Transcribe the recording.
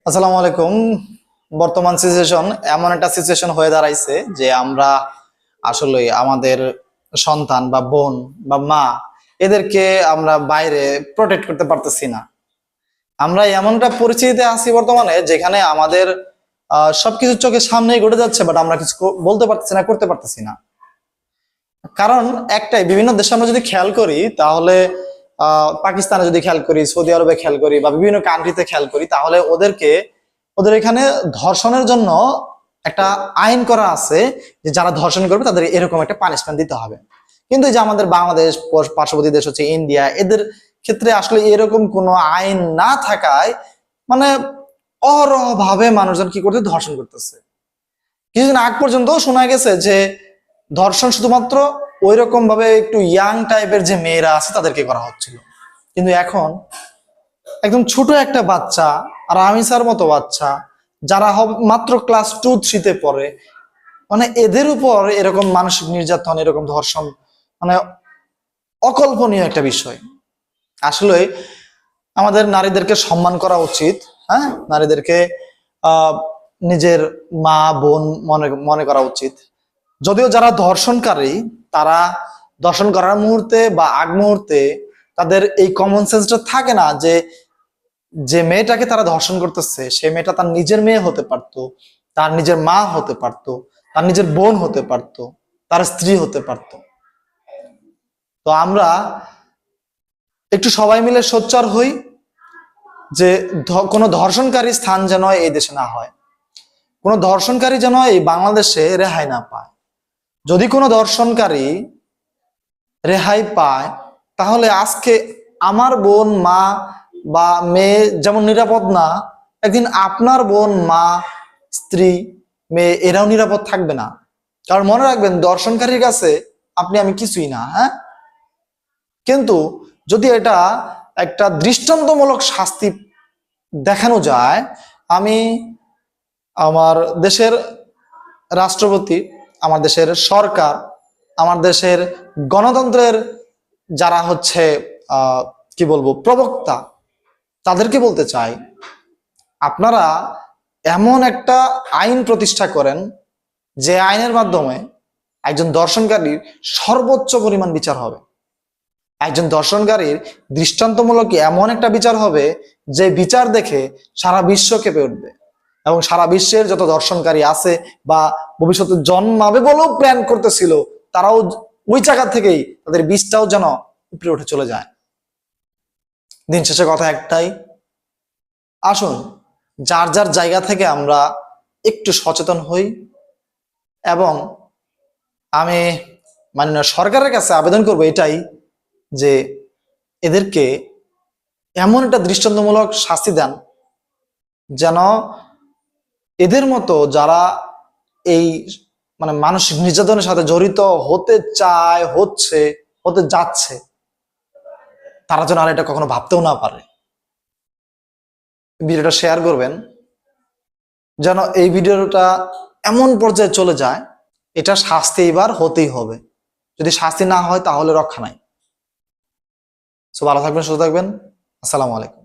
আসসালামু আলাইকুম। বর্তমান সিচুয়েশন এমন একটা সিচুয়েশন হয়ে দাঁড়াইছে যে আমরা আসলে আমাদের সন্তান বা বোন বা মা এদেরকে আমরা বাইরে প্রোটেক্ট করতে পারতেছি না। আমরা এমনটা পরিস্থিতিতে আছি বর্তমানে যেখানে আমাদের সবকিছু চোখের সামনেই ঘটে যাচ্ছে, বাট আমরা কিছু বলতে পারতেছি না, করতে পারতেছি না। কারণ একটাই, বিভিন্ন দেশে আমরা যদি খেয়াল করি তাহলে পাকিস্তানে যদি খেয়াল করি, সৌদি আরবে খেয়াল করি বা বিভিন্ন কান্ট্রিতে খেয়াল করি, তাহলে ওদের এখানে ধর্ষণের জন্য একটা আইন করা আছে যে যারা ধর্ষণ করবে তাদের এরকম একটা পানিশমেন্ট দিতে হবে। কিন্তু এই যে আমাদের বাংলাদেশ, পার্শ্ববর্তী দেশ হচ্ছে ইন্ডিয়া, এদের ক্ষেত্রে আসলে এরকম কোনো আইন না থাকায় মানে অহরহভাবে মানুষজন কি করতে, ধর্ষণ করতেছে। কিছুদিন আগ পর্যন্ত শোনা গেছে যে ধর্ষণ শুধুমাত্র ওই রকম ভাবে একটু ইয়াং টাইপের যে মেয়েরা আছে তাদেরকে করা হচ্ছিল, কিন্তু এখন একদম ছোট একটা বাচ্চা, আর আমিসার মতো বাচ্চা, যারা মাত্র ক্লাস 2-3-তে পড়ে, মানে এদের উপর এরকম মানসিক নির্যাতন, এরকম ধর্ষণ, মানে অকল্পনীয় একটা বিষয়। আসলে আমাদের নারীদেরকে সম্মান করা উচিত। হ্যাঁ, নারীদেরকে আহ নিজের মা বোন মনে মনে করা উচিত। যদিও যারা ধর্ষণকারী, তারা ধর্ষণ করার মুহূর্তে বা আগ মুহূর্তে তাদের এই কমন সেন্সটা থাকে না যে যে মেয়েটাকে তারা ধর্ষণ করতেছে সেই মেয়েটা তার নিজের মেয়ে হতে পারতো, তার নিজের মা হতে পারতো, তার নিজের বোন হতে পারতো, তার স্ত্রী হতে পারতো। তো আমরা একটু সবাই মিলে সোচ্চার হই যে কোনো ধর্ষণকারী স্থান যেন এই দেশে না হয়, কোনো ধর্ষণকারী যেন এই বাংলাদেশে রেহাই না পায়। যদি কোনো ধর্ষণকারী রেহাই পায়, তাহলে আজকে আমার বোন, মা বা মেয়ে যেমন নিরাপদ না, একদিন আপনার বোন, মা, স্ত্রী, মেয়ে এরাও নিরাপদ থাকবে না। কারণ মনে রাখবেন, ধর্ষণকারীর কাছে আপনি আমি কিছুই না। হ্যাঁ, কিন্তু যদি এটা একটা দৃষ্টান্তমূলক শাস্তি দেখানো যায়, আমি আমার দেশের রাষ্ট্রপতি, আমার দেশের সরকার, আমার দেশের গণতন্ত্রের যারা হচ্ছে কি বলবো প্রবক্তা, তাদেরকে বলতে চাই, আপনারা এমন একটা আইন প্রতিষ্ঠা করেন যে আইনের মাধ্যমে একজন দর্শনকারীর সর্বোচ্চ পরিমাণ বিচার হবে। একজন দর্শনকারীর দৃষ্টান্তমূলক এমন একটা বিচার হবে যে বিচার দেখে সারা বিশ্ব কেঁপে উঠবে, এবং সারা বিশ্বের যত দর্শনকারী আছে বা ভবিষ্যতে জন্মাবে বলেও প্ল্যান করতেছিল, তারাও ওই জায়গা থেকেই তাদের বীজটাও যেন উপরে উঠে চলে যায়। দিন শেষে কথা একটাই, আসুন যার যার জায়গা থেকে আমরা একটু সচেতন হই, এবং আমি মাননীয় সরকারের কাছে আবেদন করব এটাই যে এদেরকে এমন একটা দৃষ্টান্তমূলক শাস্তি দেন যেন এদের মতো যারা এই মানে মানসিক নির্যাতনের সাথে জড়িত হতে চায়, হতে যাচ্ছে, তারা যেন আর এটা কখনো ভাবতেও না পারে। ভিডিওটা শেয়ার করবেন যেন এই ভিডিওটা এমন পর্যায়ে চলে যায়, এটা শাস্তি এবার হতেই হবে। যদি শাস্তি না হয় তাহলে রক্ষা নাই। সো ভালো থাকবেন, সুস্থ থাকবেন। আসসালামু আলাইকুম।